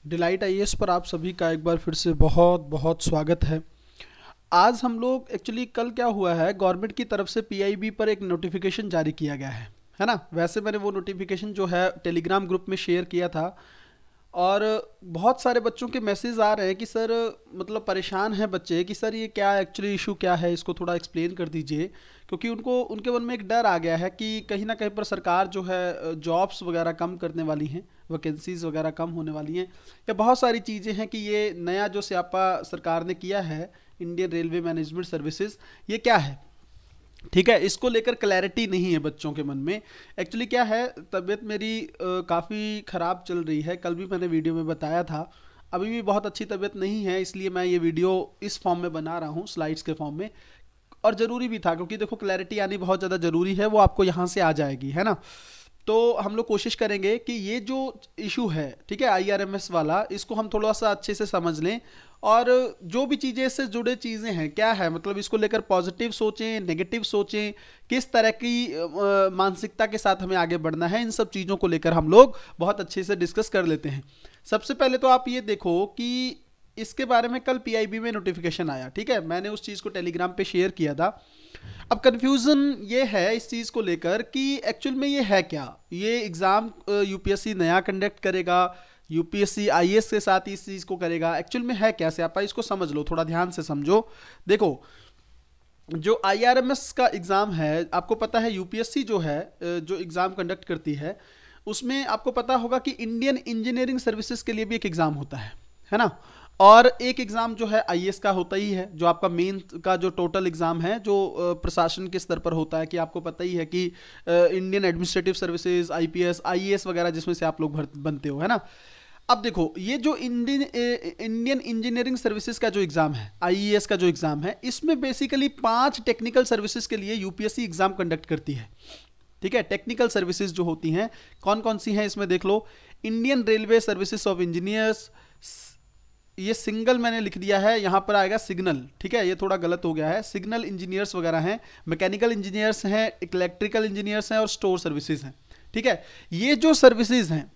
Delight IAS पर आप सभी का एक बार फिर से बहुत बहुत स्वागत है। आज हम लोग एक्चुअली कल क्या हुआ है, गवर्नमेंट की तरफ से पीआईबी पर एक नोटिफिकेशन जारी किया गया है ना। वैसे मैंने वो नोटिफिकेशन जो है टेलीग्राम ग्रुप में शेयर किया था और बहुत सारे बच्चों के मैसेज आ रहे हैं कि सर मतलब परेशान हैं बच्चे कि सर ये क्या एक्चुअली इशू क्या है, इसको थोड़ा एक्सप्लेन कर दीजिए। क्योंकि उनको उनके मन में एक डर आ गया है कि कहीं ना कहीं पर सरकार जो है जॉब्स वगैरह कम करने वाली हैं, वैकेंसीज वगैरह कम होने वाली हैं, या बहुत सारी चीज़ें हैं कि ये नया जो स्यापा सरकार ने किया है इंडियन रेलवे मैनेजमेंट सर्विसेज, ये क्या है। ठीक है, इसको लेकर क्लैरिटी नहीं है बच्चों के मन में। एक्चुअली क्या है, तबीयत मेरी काफ़ी ख़राब चल रही है। कल भी मैंने वीडियो में बताया था, अभी भी बहुत अच्छी तबीयत नहीं है, इसलिए मैं ये वीडियो इस फॉर्म में बना रहा हूँ, स्लाइड्स के फॉर्म में। और ज़रूरी भी था क्योंकि देखो क्लैरिटी आनी बहुत ज़्यादा ज़रूरी है, वो आपको यहाँ से आ जाएगी, है ना। तो हम लोग कोशिश करेंगे कि ये जो इशू है, ठीक है, आईआरएमएस वाला, इसको हम थोड़ा सा अच्छे से समझ लें। और जो भी चीज़ें इससे जुड़े चीज़ें हैं क्या है, मतलब इसको लेकर पॉजिटिव सोचें, नेगेटिव सोचें, किस तरह की मानसिकता के साथ हमें आगे बढ़ना है, इन सब चीज़ों को लेकर हम लोग बहुत अच्छे से डिस्कस कर लेते हैं। सबसे पहले तो आप ये देखो कि इसके बारे में कल पीआईबी में नोटिफिकेशन आया, ठीक है, मैंने उस चीज़ को टेलीग्राम पे शेयर किया था। अब कन्फ्यूज़न ये है इस चीज़ को लेकर कि एक्चुअल में ये है क्या, ये एग्ज़ाम यूपीएससी नया कंडक्ट करेगा, यूपीएससी आईएएस के साथ इस चीज़ को करेगा, एक्चुअल में है क्या स्यापा, इसको समझ लो, थोड़ा ध्यान से समझो। देखो, जो आईआरएमएस का एग्ज़ाम है, आपको पता है यूपीएससी जो है जो एग्ज़ाम कंडक्ट करती है, उसमें आपको पता होगा कि इंडियन इंजीनियरिंग सर्विसेज के लिए भी एक एग्ज़ाम होता है ना। और एक एग्ज़ाम जो है आईएएस का होता ही है, जो आपका मेन का जो टोटल एग्ज़ाम है, जो प्रशासन के स्तर पर होता है, कि आपको पता ही है कि Indian administrative services, IPS, IAS वगैरह, जिसमें से आप लोग बनते हो, है ना। अब देखो, ये जो इंडियन इंजीनियरिंग सर्विसेज का जो एग्ज़ाम है, आईईएस का जो एग्ज़ाम है, इसमें बेसिकली 5 टेक्निकल सर्विसेज के लिए यूपीएससी एग्ज़ाम कंडक्ट करती है। ठीक है, टेक्निकल सर्विसेज जो होती हैं कौन कौन सी हैं इसमें देख लो। Indian railway services of engineers, ये सिंगल मैंने लिख दिया है, यहाँ पर आएगा सिग्नल, ठीक है, ये थोड़ा गलत हो गया है, सिग्नल इंजीनियर्स वगैरह हैं, मैकेनिकल इंजीनियर्स हैं, इलेक्ट्रिकल इंजीनियर्स हैं और स्टोर सर्विसेज हैं। ठीक है, ये जो सर्विसेज हैं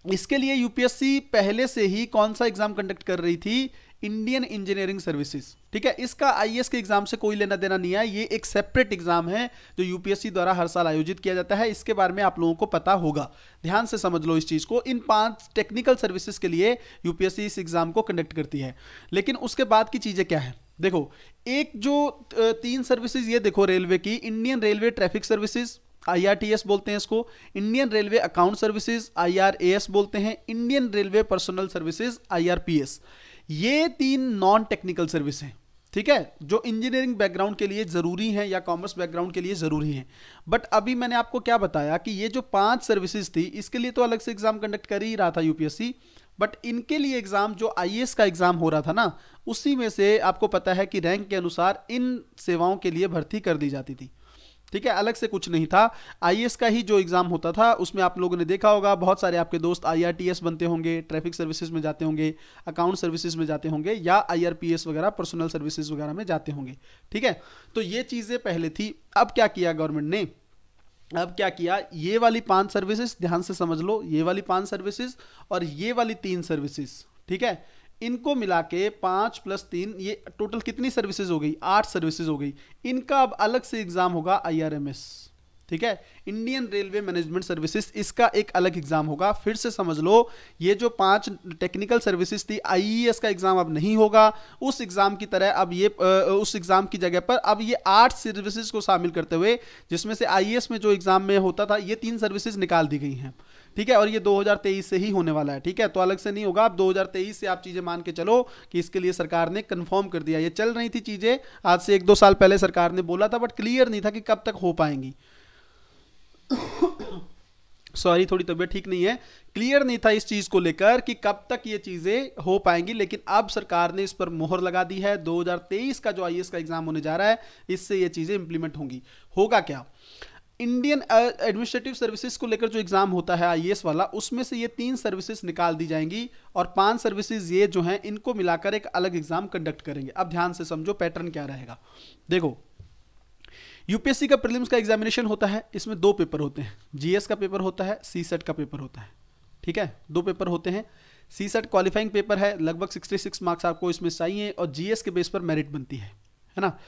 इसके लिए यूपीएससी पहले से ही कौन सा एग्जाम कंडक्ट कर रही थी, इंडियन इंजीनियरिंग सर्विसेज। ठीक है, इसका आईएएस के एग्जाम से कोई लेना देना नहीं है, ये एक सेपरेट एग्जाम है जो यूपीएससी द्वारा हर साल आयोजित किया जाता है। इसके बारे में आप लोगों को पता होगा, ध्यान से समझ लो इस चीज को। इन 5 टेक्निकल सर्विसेज के लिए यूपीएससी इस एग्जाम को कंडक्ट करती है। लेकिन उसके बाद की चीजें क्या है, देखो, एक जो 3 सर्विसेज, ये देखो रेलवे की, Indian railway traffic services, IRTS बोलते हैं इसको, Indian railway account services, IRAS बोलते हैं, Indian railway personal services, IRPS. ये 3 नॉन टेक्निकल सर्विस हैं, ठीक है, जो इंजीनियरिंग बैकग्राउंड के लिए जरूरी हैं या कॉमर्स बैकग्राउंड के लिए जरूरी हैं। बट अभी मैंने आपको क्या बताया कि ये जो 5 सर्विसेज थी, इसके लिए तो अलग से एग्जाम कंडक्ट कर ही रहा था यूपीएससी, बट इनके लिए एग्जाम जो आईएएस का एग्जाम हो रहा था ना, उसी में से आपको पता है कि रैंक के अनुसार इन सेवाओं के लिए भर्ती कर दी जाती थी। ठीक है, अलग से कुछ नहीं था। आईएएस का ही जो एग्जाम होता था, उसमें आप लोगों ने देखा होगा बहुत सारे आपके दोस्त आईआरटीएस बनते होंगे, ट्रैफिक सर्विसेज में जाते होंगे, अकाउंट सर्विसेज में जाते होंगे, या आईआरपीएस वगैरह पर्सनल सर्विसेज वगैरह में जाते होंगे। ठीक है, तो ये चीज़ें पहले थी। अब क्या किया गवर्नमेंट ने, अब क्या किया, ये वाली 5 सर्विसेज ध्यान से समझ लो, ये वाली 5 सर्विसेज और ये वाली 3 सर्विसेज, ठीक है, इनको मिला के 5 + 3, ये टोटल कितनी सर्विसेज हो गई, 8 सर्विसेज हो गई। इनका अब अलग से एग्जाम होगा आईआरएमएस, ठीक है, इंडियन रेलवे मैनेजमेंट सर्विसेज, इसका एक अलग एग्जाम होगा। फिर से समझ लो, ये जो 5 टेक्निकल सर्विसेज थी, आईईएस का एग्जाम अब नहीं होगा उस एग्जाम की तरह, अब ये उस एग्जाम की जगह पर अब ये 8 सर्विसेज को शामिल करते हुए, जिसमें से आईएएस में जो एग्जाम में होता था, ये 3 सर्विसेज निकाल दी गई हैं। ठीक है, और ये 2023 से ही होने वाला है। ठीक है, तो अलग से नहीं होगा, अब 2023 से आप चीजें मान के चलो कि इसके लिए सरकार ने कंफर्म कर दिया। ये चल रही थी चीजें, आज से 1-2 साल पहले सरकार ने बोला था, बट क्लियर नहीं था कि कब तक हो पाएंगी। सॉरी, थोड़ी तबीयत ठीक नहीं है, क्लियर नहीं था इस चीज को लेकर कि कब तक ये चीजें हो पाएंगी। लेकिन अब सरकार ने इस पर मोहर लगा दी है, 2023 का जो आईएएस का एग्जाम होने जा रहा है, इससे ये चीजें इंप्लीमेंट होंगी। होगा क्या, इंडियन एडमिनिस्ट्रेटिव सर्विसेज को लेकर जो एग्जाम होता है आईएएस वाला, उसमें से ये 3 सर्विसेज निकाल दी जाएंगी और 5 सर्विसेज ये जो हैं, इनको मिलाकर एक अलग एग्जाम कंडक्ट करेंगे। अब ध्यान से समझो पैटर्न क्या रहेगा। देखो, यूपीएससी का प्रीलिम्स का एग्जामिनेशन होता है, इसमें 2 पेपर होते हैं, जीएस का पेपर होता है, सीसेट का पेपर होता है। ठीक है, 2 पेपर होते हैं। सीसेट क्वालिफाइंग पेपर है, लगभग 66 मार्क्स आपको इसमें चाहिए और जीएस के बेस पर मेरिट बनती है ना।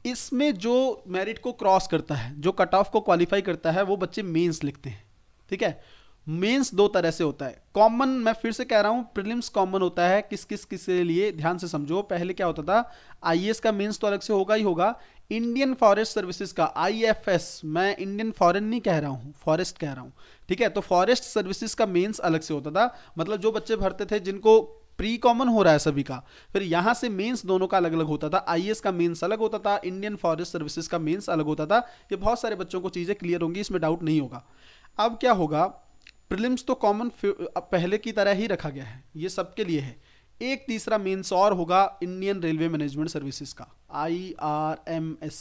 इसमें जो मेरिट को क्रॉस करता है, जो कट ऑफ को क्वालिफाई करता है, वो बच्चे मेंस लिखते हैं। ठीक है, मेंस 2 तरह से होता है। कॉमन, मैं फिर से कह रहा हूं, प्रीलिम्स कॉमन होता है किस किस किस के लिए, ध्यान से समझो। पहले क्या होता था, आईएएस का मेंस तो अलग से होगा ही होगा। इंडियन फॉरेस्ट सर्विसेज का आईएफएस, मैं इंडियन फॉरेन नहीं कह रहा हूं, फॉरेस्ट कह रहा हूं। ठीक है, तो फॉरेस्ट सर्विसेज का मेंस अलग से होता था। मतलब जो बच्चे भरते थे जिनको प्री कॉमन हो रहा है सभी का, फिर यहां से मेंस दोनों का अलग अलग होता था। आईएएस का मेंस अलग होता था, इंडियन फॉरेस्ट सर्विसेज का मेंस अलग होता था। ये बहुत सारे बच्चों को चीजें क्लियर होंगी, इसमें डाउट नहीं होगा। अब क्या होगा, प्रीलिम्स तो कॉमन पहले की तरह ही रखा गया है, ये सबके लिए है। एक तीसरा मेंस और होगा इंडियन रेलवे मैनेजमेंट सर्विसेज का, IRMS।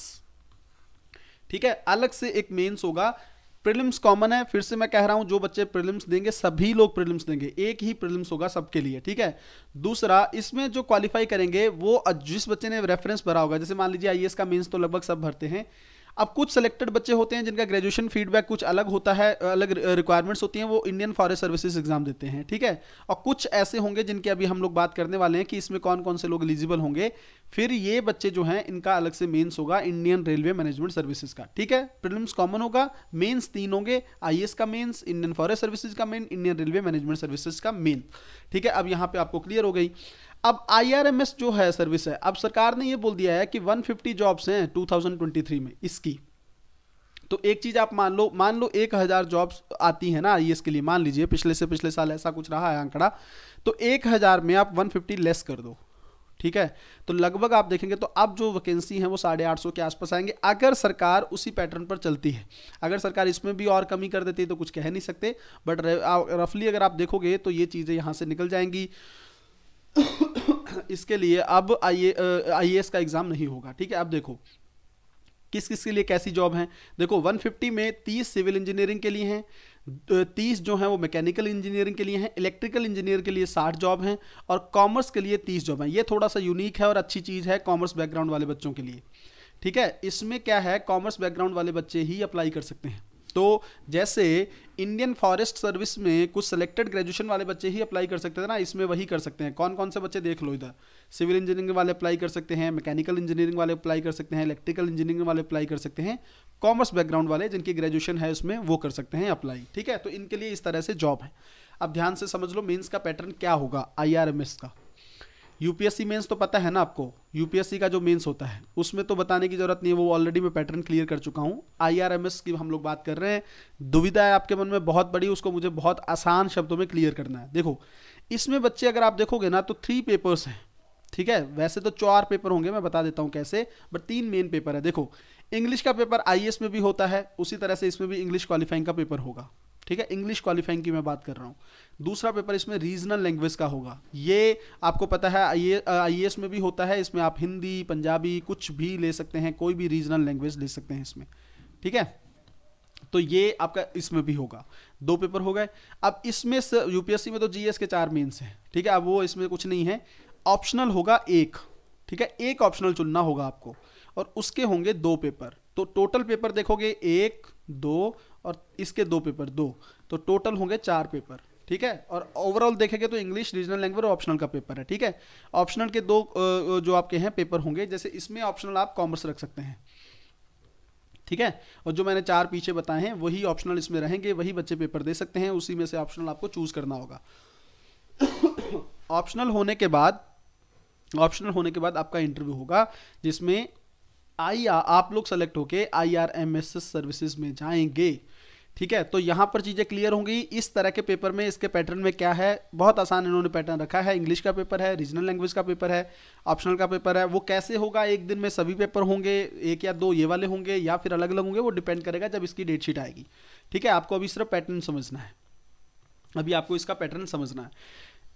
ठीक है, अलग से एक मेंस होगा। प्रीलिम्स कॉमन है, फिर से मैं कह रहा हूं, जो बच्चे प्रीलिम्स देंगे सभी लोग प्रीलिम्स देंगे, एक ही प्रीलिम्स होगा सबके लिए। ठीक है, दूसरा, इसमें जो क्वालिफाई करेंगे वो जिस बच्चे ने रेफरेंस भरा होगा, जैसे मान लीजिए आईएएस का मेंस तो लगभग सब भरते हैं। अब कुछ सिलेक्टेड बच्चे होते हैं जिनका ग्रेजुएशन फीडबैक कुछ अलग होता है, अलग रिक्वायरमेंट्स होती हैं, वो इंडियन फॉरेस्ट सर्विसेज एग्जाम देते हैं। ठीक है, और कुछ ऐसे होंगे जिनके अभी हम लोग बात करने वाले हैं कि इसमें कौन कौन से लोग एलिजिबल होंगे। फिर ये बच्चे जो हैं इनका अलग से मेंस होगा इंडियन रेलवे मैनेजमेंट सर्विसेज का। ठीक है, प्रीलिम्स कॉमन होगा, मेंस 3 होंगे, आईएएस का मेंस, इंडियन फॉरेस्ट सर्विसेज का main, Indian railway management services का मेन। ठीक है, अब यहाँ पे आपको क्लियर हो गई। अब IRMS जो है सर्विस है, अब सरकार ने ये बोल दिया है कि 150 जॉब्स हैं 2023 में इसकी। तो एक चीज आप मान लो 1000 जॉब्स आती है ना आईएएस के लिए, मान लीजिए पिछले से पिछले साल ऐसा कुछ रहा है आंकड़ा, तो 1000 में आप 150 लेस कर दो। ठीक है, तो लगभग आप देखेंगे तो अब जो वैकेंसी है वो 850 के आसपास आएंगे, अगर सरकार उसी पैटर्न पर चलती है। अगर सरकार इसमें भी और कमी कर देती है तो कुछ कह नहीं सकते, बट रफली अगर आप देखोगे तो ये चीजें यहां से निकल जाएंगी। इसके लिए अब आईएएस का एग्जाम नहीं होगा। ठीक है, अब देखो किस किस के लिए कैसी जॉब हैं। देखो 150 में 30 सिविल इंजीनियरिंग के लिए हैं, 30 जो हैं वो मैकेनिकल इंजीनियरिंग के लिए हैं, इलेक्ट्रिकल इंजीनियर के लिए 60 जॉब हैं और कॉमर्स के लिए 30 जॉब हैं। ये थोड़ा सा यूनिक है और अच्छी चीज़ है कॉमर्स बैकग्राउंड वाले बच्चों के लिए। ठीक है, इसमें क्या है, कॉमर्स बैकग्राउंड वाले बच्चे ही अप्लाई कर सकते हैं। तो जैसे इंडियन फॉरेस्ट सर्विस में कुछ सिलेक्टेड ग्रेजुएशन वाले बच्चे ही अप्लाई कर सकते थे ना, इसमें वही कर सकते हैं। कौन कौन से बच्चे देख लो इधर, सिविल इंजीनियरिंग वाले अप्लाई कर सकते हैं, मैकेनिकल इंजीनियरिंग वाले अप्लाई कर सकते हैं, इलेक्ट्रिकल इंजीनियरिंग वाले अप्लाई कर सकते हैं, कॉमर्स बैकग्राउंड वाले जिनकी ग्रेजुएशन है उसमें वो कर सकते हैं अप्लाई। ठीक है, तो इनके लिए इस तरह से जॉब है। अब ध्यान से समझ लो मेंस का पैटर्न क्या होगा IRMS का। यूपीएससी मेंस तो पता है ना आपको, यूपीएससी का जो मेंस होता है उसमें तो बताने की जरूरत नहीं है, वो ऑलरेडी मैं पैटर्न क्लियर कर चुका हूँ। IRMS की हम लोग बात कर रहे हैं। दुविधा है आपके मन में बहुत बड़ी, उसको मुझे बहुत आसान शब्दों में क्लियर करना है। देखो इसमें बच्चे अगर आप देखोगे ना तो 3 पेपर्स हैं। ठीक है, वैसे तो 4 पेपर होंगे, मैं बता देता हूँ कैसे, बट 3 मेन पेपर है। देखो इंग्लिश का पेपर आईएएस में भी होता है, उसी तरह से इसमें भी इंग्लिश क्वालिफाइंग का पेपर होगा। ठीक है, इंग्लिश क्वालिफाइंग की मैं बात कर रहा हूँ। दूसरा पेपर इसमें रीजनल लैंग्वेज का होगा, ये आपको पता है आईएएस में भी होता है। इसमें आप हिंदी, पंजाबी कुछ भी ले सकते हैं, कोई भी रीजनल लैंग्वेज ले सकते हैं इसमें। ठीक है, तो ये आपका इसमें भी होगा। 2 पेपर हो गए। अब इसमें यूपीएससी में तो जीएस के 4 मेंस हैं। ठीक है, अब वो इसमें कुछ नहीं है, ऑप्शनल होगा 1। ठीक है, 1 ऑप्शनल चुनना होगा आपको और उसके होंगे 2 पेपर। तो टोटल पेपर देखोगे 1, 2 और इसके 2 पेपर 2, तो टोटल होंगे 4 पेपर। ठीक है, और ओवरऑल देखेंगे तो इंग्लिश, रीजनल लैंग्वेज और ऑप्शनल का पेपर है। ठीक है, ऑप्शनल के 2 जो आपके हैं पेपर होंगे, जैसे इसमें ऑप्शनल आप कॉमर्स रख सकते हैं। ठीक है, और जो मैंने 4 पीछे बताए हैं वही ऑप्शनल इसमें रहेंगे, वही बच्चे पेपर दे सकते हैं, उसी में से ऑप्शनल आपको चूज करना होगा। ऑप्शनल होने के बाद आपका इंटरव्यू होगा, जिसमें आप लोग सेलेक्ट होके IRMS सर्विसेज में जाएंगे। ठीक है, तो यहां पर चीजें क्लियर होंगी। इस तरह के पेपर में, इसके पैटर्न में क्या है, बहुत आसान इन्होंने पैटर्न रखा है। इंग्लिश का पेपर है, रीजनल लैंग्वेज का पेपर है, ऑप्शनल का पेपर है। वो कैसे होगा, एक दिन में सभी पेपर होंगे, 1 या 2 ये वाले होंगे या फिर अलग अलग होंगे, वो डिपेंड करेगा जब इसकी डेट शीट आएगी। ठीक है, आपको अभी सिर्फ पैटर्न समझना है, अभी आपको इसका पैटर्न समझना है।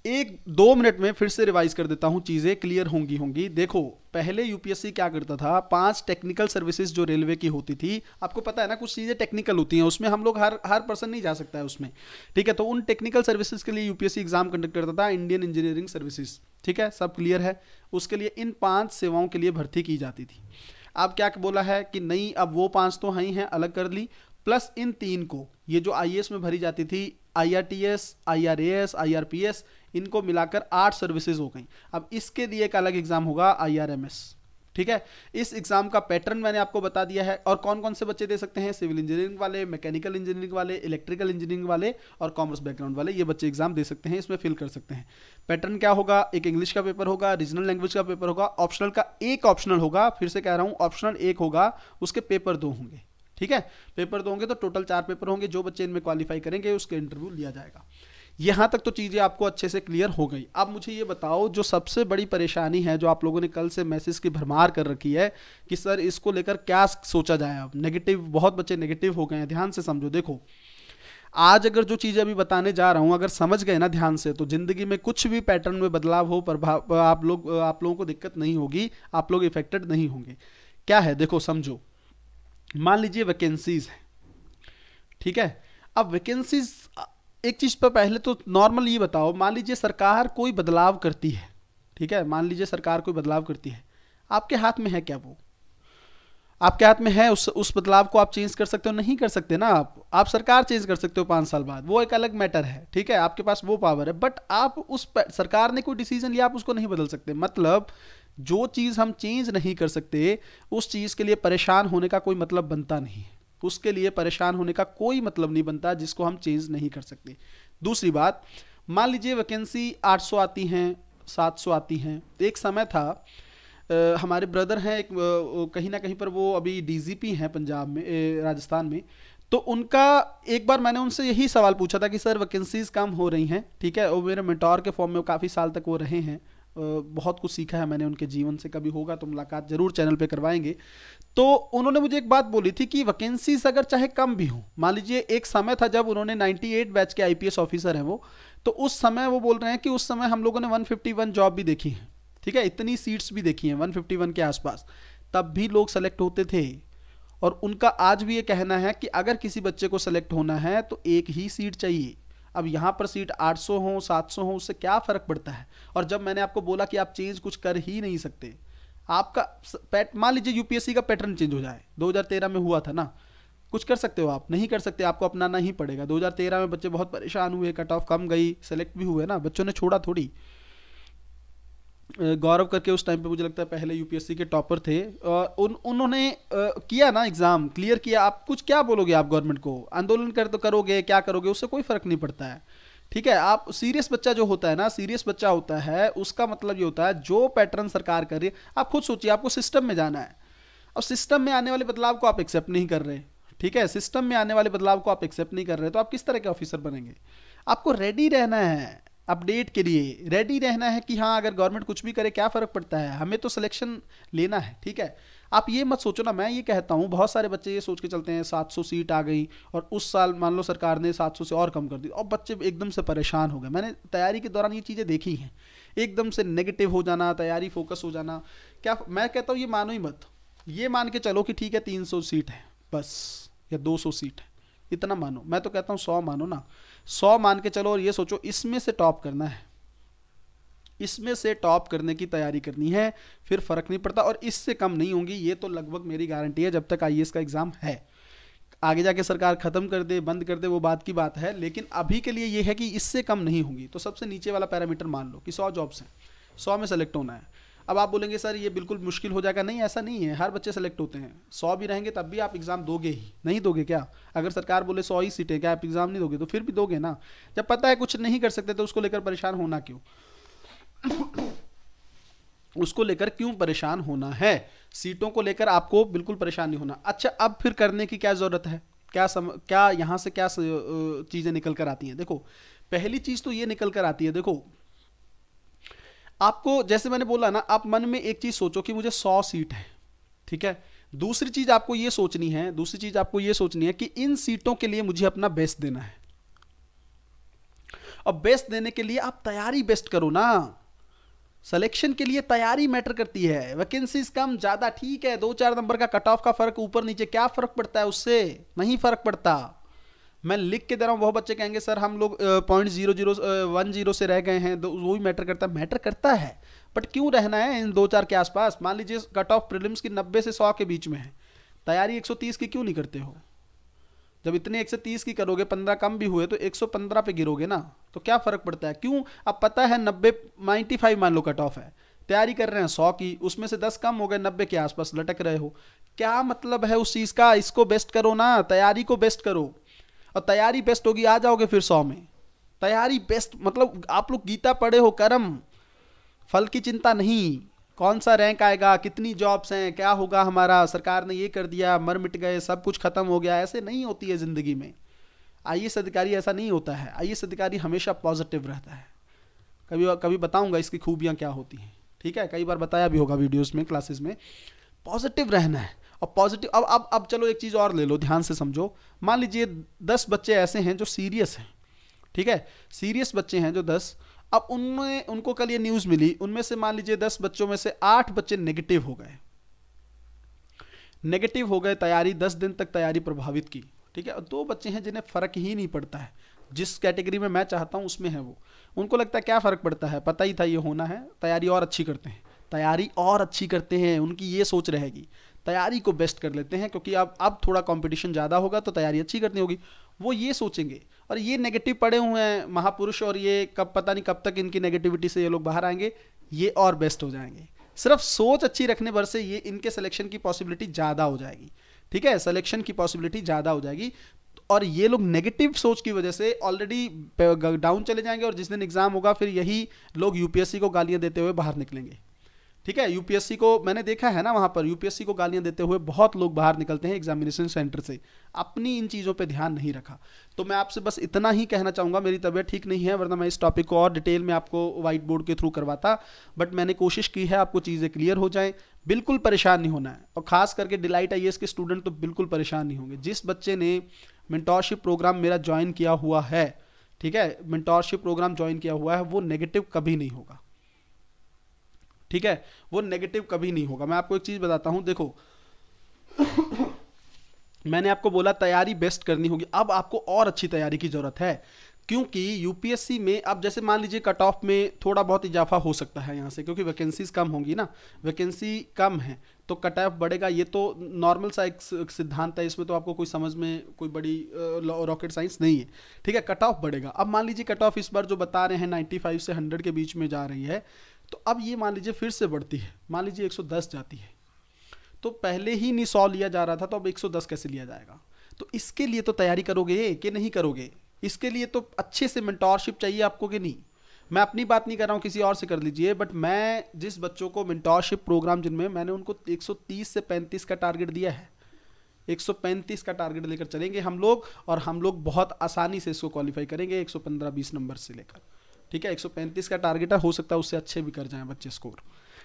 1-2 मिनट में फिर से रिवाइज कर देता हूं, चीजें क्लियर होंगी। देखो पहले यूपीएससी क्या करता था, 5 टेक्निकल सर्विसेज जो रेलवे की होती थी, आपको पता है ना कुछ चीजें टेक्निकल होती हैं, उसमें हम लोग हर पर्सन नहीं जा सकता है उसमें। ठीक है, तो उन टेक्निकल सर्विसेज के लिए यूपीएससी एग्जाम कंडक्ट करता था, इंडियन इंजीनियरिंग सर्विसेज। ठीक है, सब क्लियर है। उसके लिए इन 5 सेवाओं के लिए भर्ती की जाती थी। अब क्या बोला है कि नहीं, अब वो 5 तो हैं अलग कर ली, प्लस इन 3 को, ये जो आईएएस में भरी जाती थी, आईआरटीएस, आईआरएएस, आईआरपीएस, इनको मिलाकर 8 सर्विसेज हो गई। अब इसके लिए एक अलग एग्जाम होगा आईआरएमएस, ठीक है। इस एग्जाम का पैटर्न मैंने आपको बता दिया है। और कौन कौन से बच्चे दे सकते हैं? सिविल इंजीनियरिंग वाले, मैकेनिकल इंजीनियरिंग वाले, इलेक्ट्रिकल इंजीनियरिंग वाले और कॉमर्स बैकग्राउंड वाले, ये बच्चे एग्जाम दे सकते हैं, इसमें फिल कर सकते हैं। पैटर्न क्या होगा? एक इंग्लिश का पेपर होगा, रीजनल लैंग्वेज का पेपर होगा, ऑप्शनल का एक ऑप्शनल होगा, फिर से कह रहा हूं ऑप्शनल एक होगा, उसके पेपर 2 होंगे, ठीक है। पेपर 2 होंगे तो टोटल 4 पेपर होंगे। जो बच्चे इनमें क्वालिफाई करेंगे उसके इंटरव्यू लिया जाएगा। यहाँ तक तो चीज़ें आपको अच्छे से क्लियर हो गई। अब मुझे ये बताओ, जो सबसे बड़ी परेशानी है, जो आप लोगों ने कल से मैसेज की भरमार कर रखी है कि सर इसको लेकर क्या सोचा जाए। अब नेगेटिव, बहुत बच्चे नेगेटिव हो गए हैं। ध्यान से समझो, देखो आज अगर जो चीज़ें अभी बताने जा रहा हूँ अगर समझ गए ना ध्यान से, तो ज़िंदगी में कुछ भी पैटर्न में बदलाव हो, प्रभाव आप लोगों को दिक्कत नहीं होगी, आप लोग इफेक्टेड नहीं होंगे। क्या है देखो समझो, मान लीजिए वैकेंसीज है, ठीक है। अब वैकेंसीज, एक चीज पर पहले तो नॉर्मल ये बताओ, मान लीजिए सरकार कोई बदलाव करती है, ठीक है, मान लीजिए सरकार कोई बदलाव करती है, आपके हाथ में है क्या? वो आपके हाथ में है? उस बदलाव को आप चेंज कर सकते हो? नहीं कर सकते ना। आप सरकार चेंज कर सकते हो 5 साल बाद, वो एक अलग मैटर है, ठीक है, आपके पास वो पावर है। बट आप सरकार ने कोई डिसीजन लिया, आप उसको नहीं बदल सकते। मतलब जो चीज़ हम चेंज नहीं कर सकते, उस चीज़ के लिए परेशान होने का कोई मतलब बनता नहीं है। उसके लिए परेशान होने का कोई मतलब नहीं बनता जिसको हम चेंज नहीं कर सकते। दूसरी बात, मान लीजिए वैकेंसी 800 आती हैं, 700 आती हैं। एक समय था, हमारे ब्रदर हैं एक, कहीं ना कहीं पर वो अभी डीजीपी हैं पंजाब में, राजस्थान में। तो उनका एक बार मैंने उनसे यही सवाल पूछा था कि सर वैकेंसीज कम हो रही हैं, ठीक है। और मेरे मेंटोर के फॉर्म में काफ़ी साल तक वो रहे हैं, बहुत कुछ सीखा है मैंने उनके जीवन से। कभी होगा तो मुलाकात जरूर चैनल पे करवाएंगे। तो उन्होंने मुझे एक बात बोली थी कि वैकेंसीज अगर चाहे कम भी हो, मान लीजिए एक समय था जब उन्होंने 98 बैच के आईपीएस ऑफिसर हैं वो, तो उस समय वो बोल रहे हैं कि उस समय हम लोगों ने 151 जॉब भी देखी है, ठीक है, इतनी सीट्स भी देखी हैं 151 के आसपास, तब भी लोग सेलेक्ट होते थे। और उनका आज भी ये कहना है कि अगर किसी बच्चे को सेलेक्ट होना है तो एक ही सीट चाहिए। अब यहाँ पर सीट 800 हो, 700 हो, उससे क्या फ़र्क पड़ता है। और जब मैंने आपको बोला कि आप चेंज कुछ कर ही नहीं सकते, आपका मान लीजिए यूपीएससी का पैटर्न चेंज हो जाए, 2013 में हुआ था ना, कुछ कर सकते हो आप? नहीं कर सकते, आपको अपनाना ही पड़ेगा। 2013 में बच्चे बहुत परेशान हुए, कट ऑफ कम गई, सेलेक्ट भी हुए ना, बच्चों ने छोड़ा थोड़ी। गौरव करके उस टाइम पे मुझे लगता है पहले यूपीएससी के टॉपर थे, और उन्होंने किया ना, एग्ज़ाम क्लियर किया। आप कुछ क्या बोलोगे? आप गवर्नमेंट को आंदोलन कर तो करोगे, क्या करोगे, उससे कोई फ़र्क नहीं पड़ता है, ठीक है। आप सीरियस बच्चा जो होता है ना, सीरियस बच्चा होता है, उसका मतलब ये होता है जो पैटर्न सरकार कर रही है, आप खुद सोचिए, आपको सिस्टम में जाना है। और सिस्टम में आने वाले बदलाव को आप एक्सेप्ट नहीं कर रहे, ठीक है, सिस्टम में आने वाले बदलाव को आप एक्सेप्ट नहीं कर रहे, तो आप किस तरह के ऑफिसर बनेंगे? आपको रेडी रहना है, अपडेट के लिए रेडी रहना है कि हाँ अगर गवर्नमेंट कुछ भी करे क्या फ़र्क पड़ता है, हमें तो सिलेक्शन लेना है, ठीक है। आप ये मत सोचो ना, मैं ये कहता हूँ बहुत सारे बच्चे ये सोच के चलते हैं 700 सीट आ गई और उस साल मान लो सरकार ने 700 से और कम कर दी और बच्चे एकदम से परेशान हो गए। मैंने तैयारी के दौरान ये चीज़ें देखी हैं, एकदम से नेगेटिव हो जाना, तैयारी फोकस हो जाना। क्या मैं कहता हूँ ये मानो ही मत, ये मान के चलो कि ठीक है 300 सीट है बस, या 200 सीट है, इतना मानो। मैं तो कहता हूँ 100 मानो ना, 100 मान के चलो और ये सोचो इसमें से टॉप करना है, इसमें से टॉप करने की तैयारी करनी है, फिर फर्क नहीं पड़ता। और इससे कम नहीं होंगी, ये तो लगभग मेरी गारंटी है जब तक आईएएस का एग्जाम है। आगे जाके सरकार खत्म कर दे, बंद कर दे, वो बात की बात है, लेकिन अभी के लिए ये है कि इससे कम नहीं होंगी। तो सबसे नीचे वाला पैरामीटर मान लो कि 100 जॉब्स हैं, 100 में सेलेक्ट होना है। अब आप बोलेंगे सर ये बिल्कुल मुश्किल हो जाएगा, नहीं ऐसा नहीं है, हर बच्चे सेलेक्ट होते हैं। 100 भी रहेंगे तब भी आप एग्ज़ाम दोगे ही, नहीं दोगे क्या? अगर सरकार बोले 100 ही सीटें, क्या आप एग्ज़ाम नहीं दोगे? तो फिर भी दोगे ना। जब पता है कुछ नहीं कर सकते तो उसको लेकर परेशान होना क्यों? उसको लेकर क्यों परेशान होना है? सीटों को लेकर आपको बिल्कुल परेशान नहीं होना। अच्छा, अब फिर करने की क्या ज़रूरत है? क्या यहाँ से क्या चीज़ें निकल कर आती हैं? देखो, पहली चीज़ तो ये निकल कर आती है, देखो आपको जैसे मैंने बोला ना, आप मन में एक चीज़ सोचो कि मुझे 100 सीट है, ठीक है। दूसरी चीज़ आपको ये सोचनी है कि इन सीटों के लिए मुझे अपना बेस्ट देना है। और बेस्ट देने के लिए आप तैयारी बेस्ट करो ना। सिलेक्शन के लिए तैयारी मैटर करती है। वैकेंसीज कम ज़्यादा ठीक है, 2-4 नंबर का कट ऑफ का फ़र्क ऊपर नीचे, क्या फ़र्क पड़ता है? उससे नहीं फ़र्क पड़ता। मैं लिख के दे रहा हूँ, बहुत बच्चे कहेंगे सर हम लोग 0.0010 से रह गए हैं, तो वो भी मैटर करता है। बट क्यों रहना है इन 2-4 के आसपास? मान लीजिए कट ऑफ प्रीलिम्स की 90 से 100 के बीच में है, तैयारी 130 की क्यों नहीं करते हो? जब इतने 130 की करोगे, 15 कम भी हुए तो 115 पे गिरोगे ना, तो क्या फर्क पड़ता है? क्यों? अब पता है 95 मान लो कट ऑफ है, तैयारी कर रहे हैं 100 की, उसमें से 10 कम हो गए, 90 के आसपास लटक रहे हो, क्या मतलब है उस चीज़ का? इसको बेस्ट करो ना, तैयारी को बेस्ट करो, और तैयारी बेस्ट होगी आ जाओगे फिर 100 में। तैयारी बेस्ट मतलब आप लोग गीता पढ़े हो, कर्म फल की चिंता नहीं, कौन सा रैंक आएगा, कितनी जॉब्स हैं, क्या होगा हमारा, सरकार ने ये कर दिया, मर मिट गए, सब कुछ खत्म हो गया, ऐसे नहीं होती है ज़िंदगी में। आईएएस अधिकारी ऐसा नहीं होता है। आईएएस अधिकारी हमेशा पॉजिटिव रहता है। कभी कभी बताऊंगा इसकी खूबियाँ क्या होती हैं, ठीक है, कई बार बताया भी होगा वीडियोस में, क्लासेस में। पॉजिटिव रहना है, और पॉजिटिव। अब चलो एक चीज़ और ले लो, ध्यान से समझो। मान लीजिए 10 बच्चे ऐसे हैं जो सीरियस हैं, ठीक है, सीरियस बच्चे हैं जो 10, अब उनमें उनको कल ये न्यूज़ मिली, उनमें से मान लीजिए 10 बच्चों में से 8 बच्चे नेगेटिव हो गए, नेगेटिव हो गए, तैयारी 10 दिन तक तैयारी प्रभावित की, ठीक है, और 2 बच्चे हैं जिन्हें फ़र्क ही नहीं पड़ता है, जिस कैटेगरी में मैं चाहता हूँ उसमें है वो, उनको लगता है क्या फ़र्क पड़ता है, पता ही था ये होना है, तैयारी और अच्छी करते हैं, तैयारी और अच्छी करते हैं, उनकी ये सोच रहेगी, तैयारी को बेस्ट कर लेते हैं, क्योंकि अब थोड़ा कंपटीशन ज़्यादा होगा तो तैयारी अच्छी करनी होगी, वो ये सोचेंगे। और ये नेगेटिव पड़े हुए हैं महापुरुष, और ये कब पता नहीं कब तक इनकी नेगेटिविटी से ये लोग बाहर आएंगे, ये और बेस्ट हो जाएंगे। सिर्फ सोच अच्छी रखने भर से ये इनके सिलेक्शन की पॉसिबिलिटी ज़्यादा हो जाएगी, ठीक है, सिलेक्शन की पॉसिबिलिटी ज़्यादा हो जाएगी। और ये लोग नेगेटिव सोच की वजह से ऑलरेडी डाउन चले जाएंगे, और जिस दिन एग्जाम होगा फिर यही लोग यूपीएससी को गालियां देते हुए बाहर निकलेंगे, ठीक है। यूपीएससी को मैंने देखा है ना, वहाँ पर यूपीएससी को गालियां देते हुए बहुत लोग बाहर निकलते हैं एग्जामिनेशन सेंटर से, अपनी इन चीज़ों पे ध्यान नहीं रखा। तो मैं आपसे बस इतना ही कहना चाहूँगा, मेरी तबीयत ठीक नहीं है, वरना मैं इस टॉपिक को और डिटेल में आपको व्हाइट बोर्ड के थ्रू करवाता, बट मैंने कोशिश की है आपको चीज़ें क्लियर हो जाएँ। बिल्कुल परेशान नहीं होना है, और ख़ास करके डिलाइट आईएएस के स्टूडेंट तो बिल्कुल परेशान नहीं होंगे। जिस बच्चे ने मेंटोरशिप प्रोग्राम मेरा ज्वाइन किया हुआ है, ठीक है, मेंटोरशिप प्रोग्राम ज्वाइन किया हुआ है, वो नेगेटिव कभी नहीं होगा, ठीक है, वो नेगेटिव कभी नहीं होगा। मैं आपको एक चीज़ बताता हूँ, देखो मैंने आपको बोला तैयारी बेस्ट करनी होगी, अब आपको और अच्छी तैयारी की ज़रूरत है, क्योंकि यूपीएससी में अब जैसे मान लीजिए कट ऑफ में थोड़ा बहुत इजाफा हो सकता है यहाँ से, क्योंकि वैकेंसीज कम होंगी ना, वैकेंसी कम है तो कट ऑफ बढ़ेगा, ये तो नॉर्मल सा एक सिद्धांत है, इसमें तो आपको कोई समझ में कोई बड़ी रॉकेट साइंस नहीं है, ठीक है, कट ऑफ बढ़ेगा। अब मान लीजिए कट ऑफ इस बार जो बता रहे हैं 95 से 100 के बीच में जा रही है, तो अब ये मान लीजिए फिर से बढ़ती है, मान लीजिए 110 जाती है, तो पहले ही नहीं 100 लिया जा रहा था, तो अब 110 कैसे लिया जाएगा? तो इसके लिए तो तैयारी करोगे कि नहीं करोगे? इसके लिए तो अच्छे से मेंटोरशिप चाहिए आपको कि नहीं? मैं अपनी बात नहीं कर रहा हूँ, किसी और से कर लीजिए, बट मैं जिस बच्चों को मेंटोरशिप प्रोग्राम जिनमें मैंने उनको 130 से 35 का टारगेट दिया है, 135 का टारगेट लेकर चलेंगे हम लोग, और हम लोग बहुत आसानी से इसको क्वालिफाई करेंगे 115-20 नंबर से लेकर, ठीक है। 135 का टारगेट है, हो सकता है उससे अच्छे भी कर जाएं बच्चे स्कोर,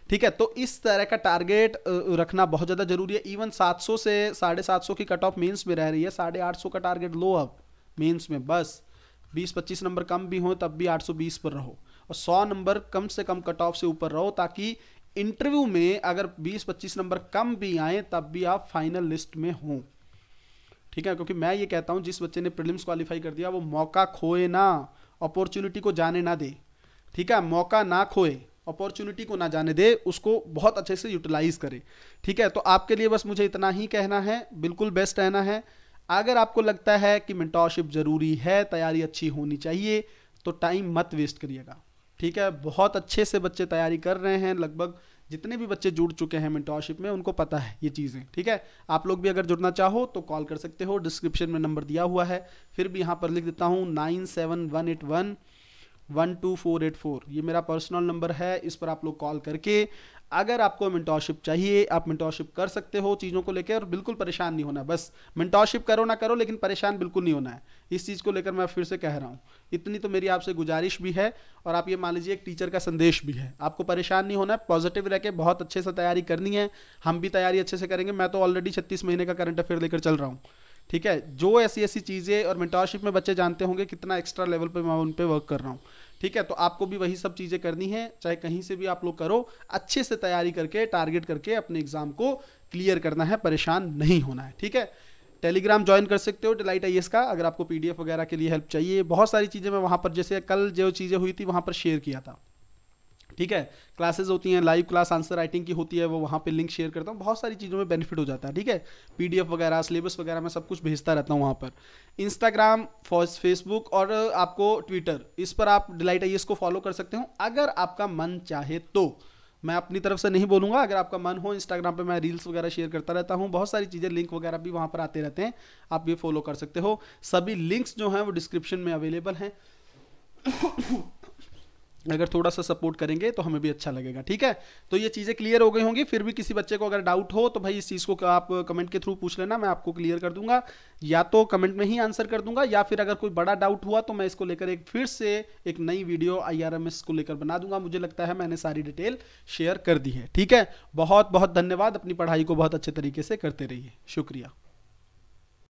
ठीक है। तो इस तरह का टारगेट रखना बहुत ज़्यादा जरूरी है। इवन 700 से 750 की कट ऑफ मेंस में रह रही है, 850 का टारगेट लो अब मेंस में, बस 20-25 नंबर कम भी हो तब भी 820 पर रहो, और 100 नंबर कम से कम कट ऑफ से ऊपर रहो, ताकि इंटरव्यू में अगर 20-25 नंबर कम भी आए तब भी आप फाइनल लिस्ट में हों, ठीक है। क्योंकि मैं ये कहता हूँ जिस बच्चे ने प्रीलिम्स क्वालिफाई कर दिया वो मौका खोए ना, अपॉर्चुनिटी को जाने ना दे, ठीक है, मौका ना खोए, अपॉर्चुनिटी को ना जाने दे, उसको बहुत अच्छे से यूटिलाइज करे, ठीक है। तो आपके लिए बस मुझे इतना ही कहना है, बिल्कुल बेस्ट रहना है। अगर आपको लगता है कि मेंटोरशिप ज़रूरी है, तैयारी अच्छी होनी चाहिए, तो टाइम मत वेस्ट करिएगा, ठीक है। बहुत अच्छे से बच्चे तैयारी कर रहे हैं, लगभग जितने भी बच्चे जुड़ चुके हैं मेंटोरशिप में उनको पता है ये चीज़ें, ठीक है। आप लोग भी अगर जुड़ना चाहो तो कॉल कर सकते हो, डिस्क्रिप्शन में नंबर दिया हुआ है, फिर भी यहाँ पर लिख देता हूँ 97-181-12484, ये मेरा पर्सनल नंबर है, इस पर आप लोग कॉल करके अगर आपको मेंटोरशिप चाहिए आप मेंटोरशिप कर सकते हो चीज़ों को लेकर, और बिल्कुल परेशान नहीं होना, बस मेंटोरशिप करो ना करो लेकिन परेशान बिल्कुल नहीं होना है। इस चीज़ को लेकर मैं फिर से कह रहा हूँ, इतनी तो मेरी आपसे गुजारिश भी है, और आप ये मान लीजिए एक टीचर का संदेश भी है, आपको परेशान नहीं होना है, पॉजिटिव रह के बहुत अच्छे से तैयारी करनी है, हम भी तैयारी अच्छे से करेंगे। मैं तो ऑलरेडी 36 महीने का करंट अफेयर लेकर चल रहा हूँ, ठीक है। जो ऐसी ऐसी चीज़ें, और मेंटोरशिप में बच्चे जानते होंगे कितना एक्स्ट्रा लेवल पे मैं उन पे वर्क कर रहा हूँ, ठीक है। तो आपको भी वही सब चीज़ें करनी है, चाहे कहीं से भी आप लोग करो, अच्छे से तैयारी करके टारगेट करके अपने एग्जाम को क्लियर करना है, परेशान नहीं होना है, ठीक है। टेलीग्राम ज्वाइन कर सकते हो डिलाइट आईएएस का, अगर आपको पीडीएफ वगैरह के लिए हेल्प चाहिए, बहुत सारी चीज़ें मैं वहाँ पर, जैसे कल जो चीज़ें हुई थी वहाँ पर शेयर किया था, ठीक है। क्लासेस होती हैं, लाइव क्लास आंसर राइटिंग की होती है, वो वहाँ पे लिंक शेयर करता हूँ, बहुत सारी चीज़ों में बेनिफिट हो जाता है। ठीक है, पीडीएफ वगैरह, सिलेबस वगैरह मैं सब कुछ भेजता रहता हूँ वहाँ पर। इंस्टाग्राम, फेसबुक और आपको ट्विटर, इस पर आप डिलाइट आईएएस को फॉलो कर सकते हो अगर आपका मन चाहे तो। मैं अपनी तरफ से नहीं बोलूँगा, अगर आपका मन हो। इंस्टाग्राम पे मैं रील्स वगैरह शेयर करता रहता हूँ, बहुत सारी चीज़ें, लिंक वगैरह भी वहाँ पर आते रहते हैं, आप ये फॉलो कर सकते हो। सभी लिंक्स जो हैं वो डिस्क्रिप्शन में अवेलेबल हैं। अगर थोड़ा सा सपोर्ट करेंगे तो हमें भी अच्छा लगेगा। ठीक है, तो ये चीज़ें क्लियर हो गई होंगी। फिर भी किसी बच्चे को अगर डाउट हो तो भाई इस चीज़ को आप कमेंट के थ्रू पूछ लेना, मैं आपको क्लियर कर दूंगा, या तो कमेंट में ही आंसर कर दूंगा, या फिर अगर कोई बड़ा डाउट हुआ तो मैं इसको लेकर एक फिर से एक नई वीडियो IRMS को लेकर बना दूंगा। मुझे लगता है मैंने सारी डिटेल शेयर कर दी है। ठीक है, बहुत बहुत धन्यवाद। अपनी पढ़ाई को बहुत अच्छे तरीके से करते रहिए। शुक्रिया।